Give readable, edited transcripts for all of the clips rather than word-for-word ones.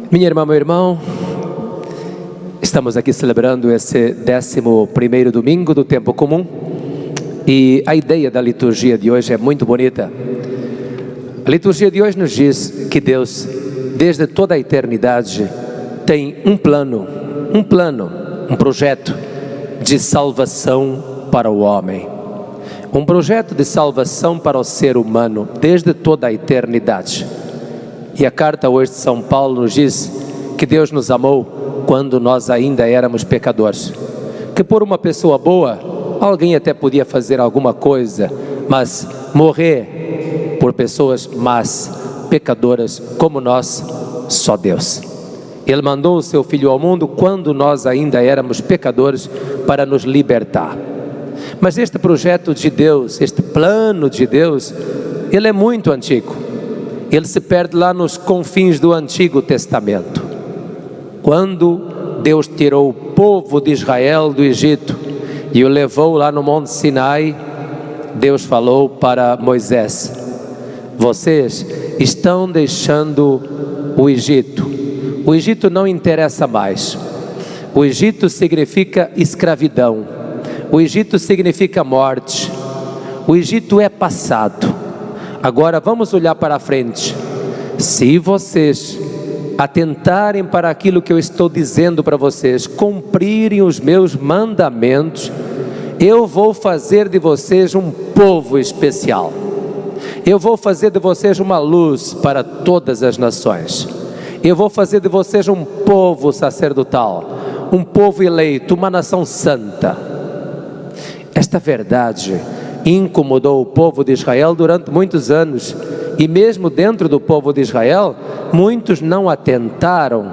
Minha irmã, meu irmão, estamos aqui celebrando esse 11º domingo do tempo comum e a ideia da liturgia de hoje é muito bonita. A liturgia de hoje nos diz que Deus, desde toda a eternidade, tem um projeto de salvação para o homem. Um projeto de salvação para o ser humano desde toda a eternidade. E a carta hoje de São Paulo nos diz que Deus nos amou quando nós ainda éramos pecadores. Que por uma pessoa boa, alguém até podia fazer alguma coisa, mas morrer por pessoas más, pecadoras como nós, só Deus. Ele mandou o seu Filho ao mundo quando nós ainda éramos pecadores para nos libertar. Mas este projeto de Deus, este plano de Deus, ele é muito antigo. Ele se perde lá nos confins do Antigo Testamento. Quando Deus tirou o povo de Israel do Egito e o levou lá no Monte Sinai, Deus falou para Moisés: vocês estão deixando o Egito. O Egito não interessa mais. O Egito significa escravidão. O Egito significa morte. O Egito é passado. Agora vamos olhar para frente. Se vocês atentarem para aquilo que eu estou dizendo para vocês, cumprirem os meus mandamentos, eu vou fazer de vocês um povo especial. Eu vou fazer de vocês uma luz para todas as nações. Eu vou fazer de vocês um povo sacerdotal, um povo eleito, uma nação santa. Esta verdade incomodou o povo de Israel durante muitos anos, e mesmo dentro do povo de Israel, muitos não atentaram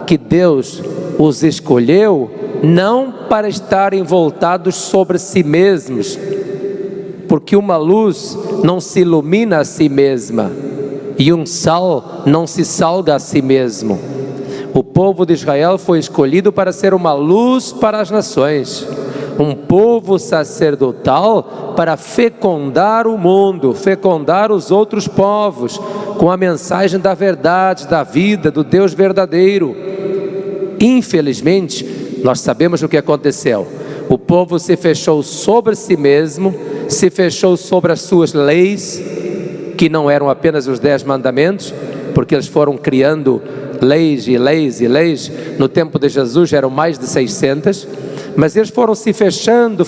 que Deus os escolheu não para estarem voltados sobre si mesmos, porque uma luz não se ilumina a si mesma, e um sal não se salga a si mesmo. O povo de Israel foi escolhido para ser uma luz para as nações, um povo sacerdotal para fecundar o mundo, fecundar os outros povos, com a mensagem da verdade, da vida, do Deus verdadeiro. Infelizmente, nós sabemos o que aconteceu. O povo se fechou sobre si mesmo, se fechou sobre as suas leis, que não eram apenas os 10 mandamentos, porque eles foram criando leis e leis e leis. No tempo de Jesus eram mais de 600, mas eles foram se fechando,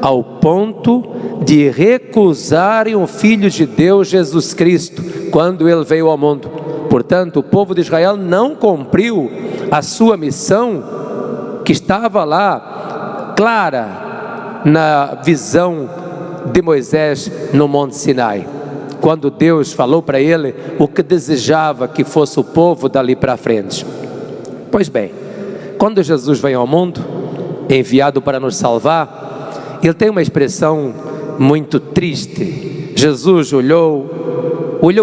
ao ponto de recusarem o Filho de Deus, Jesus Cristo, quando Ele veio ao mundo. Portanto, o povo de Israel não cumpriu a sua missão, que estava lá, clara, na visão de Moisés no Monte Sinai, quando Deus falou para ele o que desejava que fosse o povo dali para frente. Pois bem, quando Jesus veio ao mundo, enviado para nos salvar, ele tem uma expressão muito triste. Jesus olhou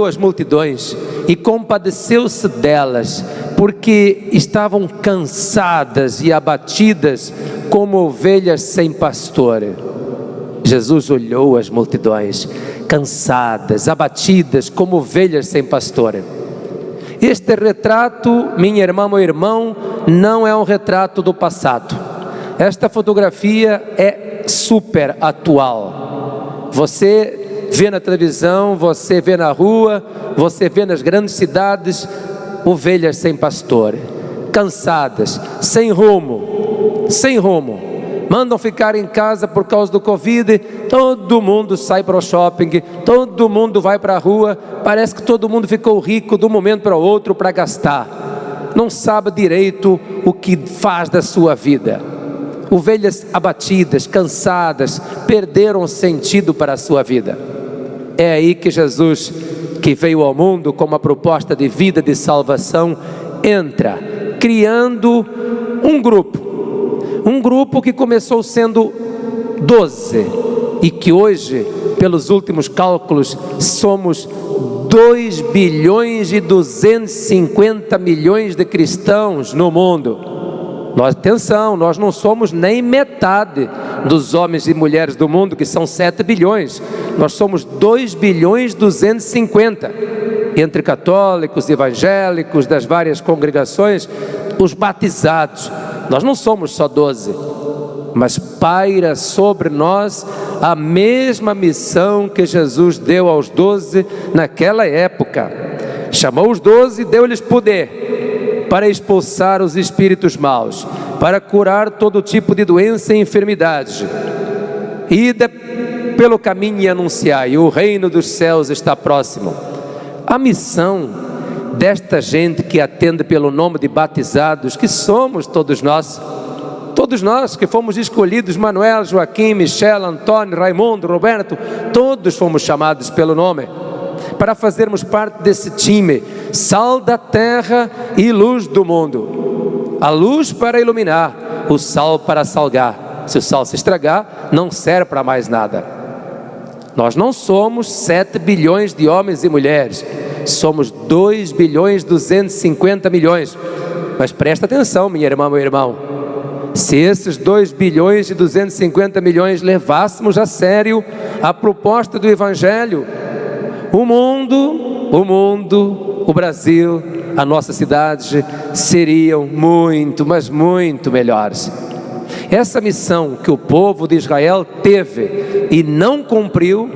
as multidões e compadeceu-se delas, porque estavam cansadas e abatidas como ovelhas sem pastor. Jesus olhou as multidões, cansadas, abatidas como ovelhas sem pastor. Este retrato, minha irmã, meu irmão, não é um retrato do passado. Esta fotografia é super atual. Você vê na televisão, você vê na rua, você vê nas grandes cidades, ovelhas sem pastor, cansadas, sem rumo, mandam ficar em casa por causa do Covid. Todo mundo sai para o shopping, todo mundo vai para a rua, parece que todo mundo ficou rico de um momento para o outro para gastar, não sabe direito o que faz da sua vida. Ovelhas abatidas, cansadas, perderam o sentido para a sua vida. É aí que Jesus, que veio ao mundo com uma proposta de vida, de salvação, entra, criando um grupo que começou sendo 12, e que hoje, pelos últimos cálculos, somos 2,250 bilhões de cristãos no mundo. Atenção, nós não somos nem metade dos homens e mulheres do mundo, que são 7 bilhões. Nós somos 2,250 bilhões. entre católicos, evangélicos, das várias congregações, os batizados. Nós não somos só 12, mas paira sobre nós a mesma missão que Jesus deu aos 12 naquela época. Chamou os 12 e deu-lhes poder para expulsar os espíritos maus, para curar todo tipo de doença e enfermidade. Ide pelo caminho e anunciai: o reino dos céus está próximo. A missão desta gente que atende pelo nome de batizados, que somos todos nós que fomos escolhidos, Manuel, Joaquim, Michel, Antônio, Raimundo, Roberto, todos fomos chamados pelo nome, para fazermos parte desse time, sal da terra e luz do mundo. A luz para iluminar, o sal para salgar. Se o sal se estragar, não serve para mais nada. Nós não somos 7 bilhões de homens e mulheres, somos 2 bilhões 250 milhões. Mas presta atenção, minha irmã, meu irmão. Se esses 2 bilhões e 250 milhões levássemos a sério a proposta do Evangelho, o mundo, o Brasil, a nossa cidade seriam muito, mas muito melhores. Essa missão que o povo de Israel teve e não cumpriu,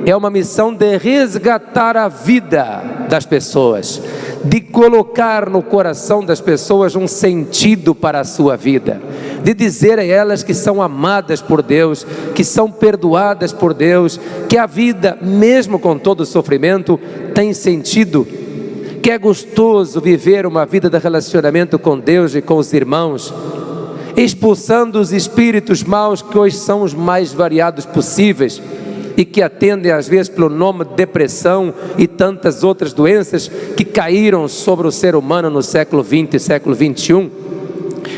é uma missão de resgatar a vida das pessoas, de colocar no coração das pessoas um sentido para a sua vida, de dizer a elas que são amadas por Deus, que são perdoadas por Deus, que a vida, mesmo com todo o sofrimento, tem sentido, que é gostoso viver uma vida de relacionamento com Deus e com os irmãos, expulsando os espíritos maus, que hoje são os mais variados possíveis, e que atendem às vezes pelo nome de depressão e tantas outras doenças que caíram sobre o ser humano no século XX e século XXI,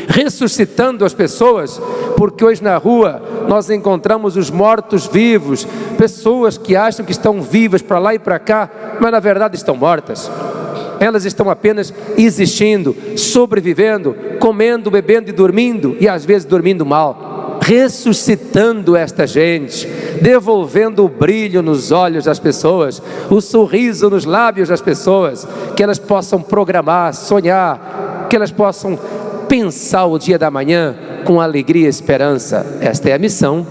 ressuscitando as pessoas, porque hoje na rua nós encontramos os mortos-vivos, pessoas que acham que estão vivas para lá e para cá, mas na verdade estão mortas. Elas estão apenas existindo, sobrevivendo, comendo, bebendo e dormindo, e às vezes dormindo mal. Ressuscitando esta gente, devolvendo o brilho nos olhos das pessoas, o sorriso nos lábios das pessoas, que elas possam programar, sonhar, que elas possam pensar o dia da manhã com alegria e esperança. Esta é a missão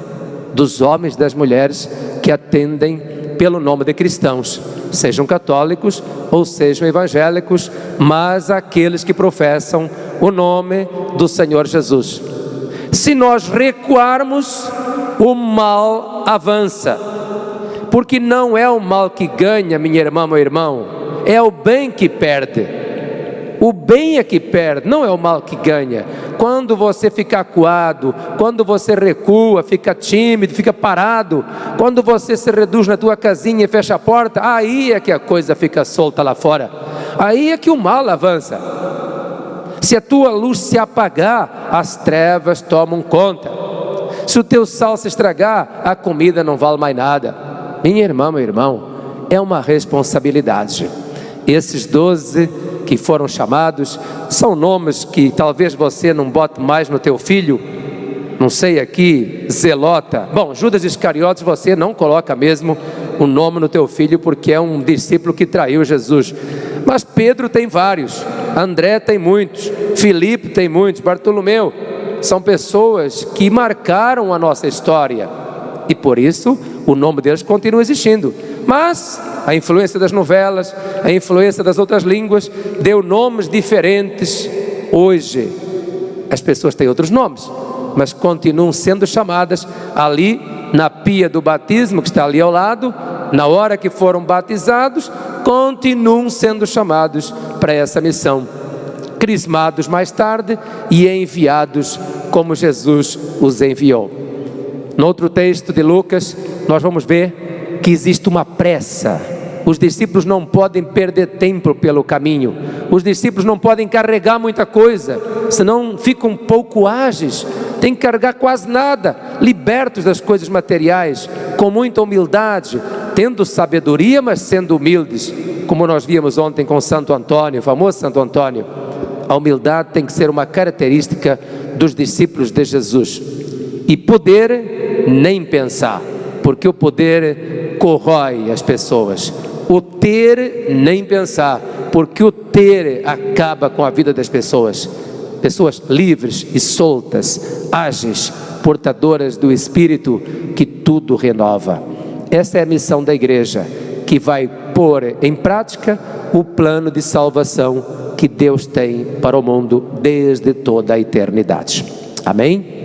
dos homens e das mulheres que atendem pelo nome de cristãos, sejam católicos ou sejam evangélicos, mas aqueles que professam o nome do Senhor Jesus. Se nós recuarmos, o mal avança, porque não é o mal que ganha, minha irmã, meu irmão, é o bem que perde. O bem é que perde, não é o mal que ganha. Quando você fica acuado, quando você recua, fica tímido, fica parado, quando você se reduz na tua casinha e fecha a porta, aí é que a coisa fica solta lá fora, aí é que o mal avança. Se a tua luz se apagar, as trevas tomam conta. Se o teu sal se estragar, a comida não vale mais nada. Minha irmã, meu irmão, é uma responsabilidade. Esses 12 que foram chamados, são nomes que talvez você não bote mais no teu filho, não sei aqui, Zelota. Bom, Judas Iscariotes você não coloca mesmo o nome no teu filho, porque é um discípulo que traiu Jesus. Mas Pedro tem vários, André tem muitos, Filipe tem muitos, Bartolomeu, são pessoas que marcaram a nossa história, e por isso o nome deles continua existindo. Mas a influência das novelas, a influência das outras línguas, deu nomes diferentes. Hoje as pessoas têm outros nomes, mas continuam sendo chamadas ali na pia do batismo, que está ali ao lado, na hora que foram batizados, continuam sendo chamados para essa missão, crismados mais tarde e enviados como Jesus os enviou. No outro texto de Lucas, nós vamos ver que existe uma pressa. Os discípulos não podem perder tempo pelo caminho, os discípulos não podem carregar muita coisa, senão ficam um pouco ágeis, tem que carregar quase nada, libertos das coisas materiais, com muita humildade, tendo sabedoria, mas sendo humildes, como nós víamos ontem com Santo Antônio, o famoso Santo Antônio. A humildade tem que ser uma característica dos discípulos de Jesus. E poder, nem pensar, porque o poder corrói as pessoas. O ter, nem pensar, porque o ter acaba com a vida das pessoas. Pessoas livres e soltas, ágeis, portadoras do Espírito que tudo renova. Essa é a missão da igreja, que vai pôr em prática o plano de salvação que Deus tem para o mundo desde toda a eternidade. Amém?